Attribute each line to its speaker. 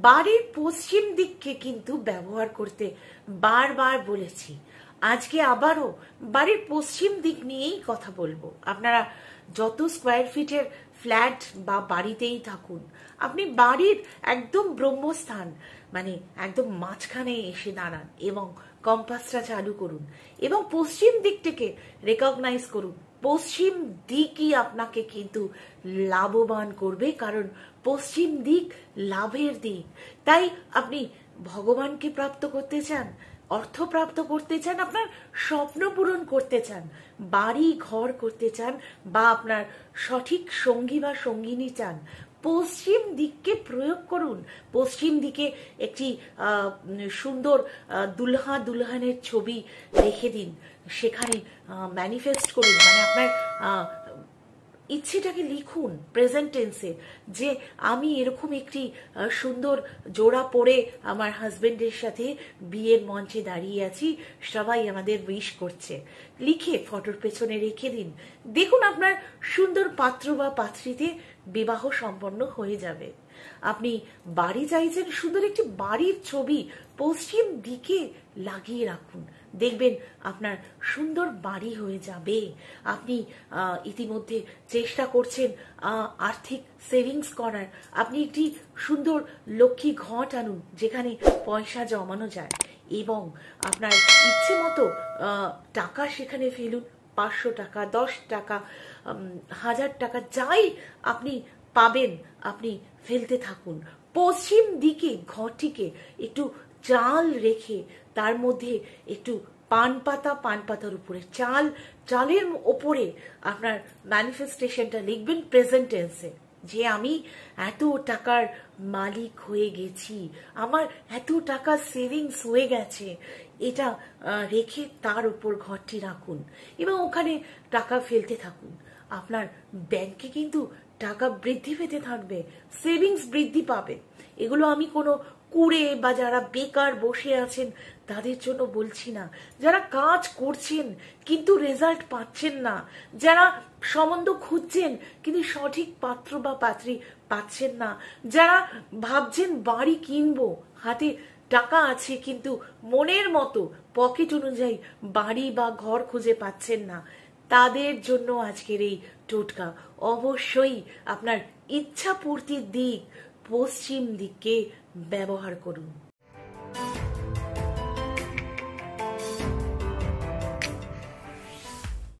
Speaker 1: বাড়ির পশ্চিম দিককে কিন্তু ব্যবহার করতে বারবার বলেছি। আজকে আবারও বাড়ির পশ্চিম দিক নিয়েই কথা বলবো। আপনারা যত স্কোয়ার ফিটের ফ্ল্যাট বা বাড়িতেই থাকুন, আপনি বাড়ির একদম ব্রহ্মস্থান মানে একদম মাঝখানে এসে দাঁড়ান এবং কম্পাসটা চালু করুন এবং পশ্চিম দিকটাকে রেকগনাইজ করুন। পশ্চিম দিকই আপনাকে কিন্তু লাভবান করবে, কারণ পশ্চিম দিক লাভের দিক। তাই আপনি ভগবানকে প্রাপ্ত করতে চান, অর্থ প্রাপ্ত করতে চান, আপনার স্বপ্ন পূরণ করতে চান, বাড়ি ঘর করতে চান, বা আপনার সঠিক সঙ্গী বা সঙ্গিনী চান, পশ্চিম দিককে প্রয়োগ করুন। পশ্চিম দিকে একটি সুন্দর দুলহা দুলহানের ছবি রেখে দিন, সেখানে ম্যানিফেস্ট করুন, মানে আপনার ইচ্ছেটাকে লিখুন প্রেজেন্ট টেন্সে, যে আমি এরকম একটি সুন্দর জোড়া পরে আমার হাজবেন্ডের সাথে বিয়ের মঞ্চে দাঁড়িয়ে আছি, সবাই আমাদের উইশ করছে। লিখে ফটোর পেছনে রেখে দিন, দেখুন আপনার সুন্দর পাত্র বা পাত্রীতে বিবাহ সম্পন্ন হয়ে যাবে। আপনি বাড়ি চাইছেন, সুন্দর একটি বাড়ির ছবি পশ্চিম দিকে লাগিয়ে রাখুন, দেখবেন আপনার সুন্দর বাড়ি হয়ে যাবে। আপনি ইতিমধ্যে চেষ্টা করছেন আর্থিক সেভিংস করার, আপনি একটি সুন্দর লক্ষ্মী ঘট আনুন যেখানে পয়সা জমানো যায় এবং আপনার ইচ্ছে মতো টাকা সেখানে ফেলুন। 500 টাকা, 10 টাকা, 1000 টাকা, যাই আপনি পাবেন আপনি ফেলতে থাকুন। পশ্চিম দিকে ঘরটিকে একটু চাল রেখে তার মধ্যে একটু পান পাতার উপরে চালের ওপরে আপনার ম্যানিফেস্টেশনটা লিখবেন প্রেজেন্ট টেন্সে, যে আমি এত টাকার মালিক হয়ে গেছি, আমার এত টাকা সেভিংস হয়ে গেছে। এটা রেখে তার উপর ঘরটি রাখুন এবং ওখানে টাকা ফেলতে থাকুন। আপনার ব্যাংকে কিন্তু টাকা বৃদ্ধি পেতে থাকবে, সেভিংস বৃদ্ধি পাবে। এগুলো আমি কোনো কুড়ে বা যারা বেকার বসে আছেন তাদের জন্য বলছি না, যারা কাজ করছেন কিন্তু রেজাল্ট পাচ্ছেন না, যারা সম্বন্ধ খুঁজছেন কিন্তু সঠিক পাত্র বা পাত্রী পাচ্ছেন না, যারা ভাবছেন বাড়ি কিনবো, হাতে টাকা আছে কিন্তু মনের মতো পকেট অনুযায়ী বাড়ি বা ঘর খুঁজে পাচ্ছেন না, তাদের জন্য আজকের এই টোটকা। অবশ্যই আপনার ইচ্ছা পূর্তির দিক পশ্চিম দিককে ব্যবহার করুন।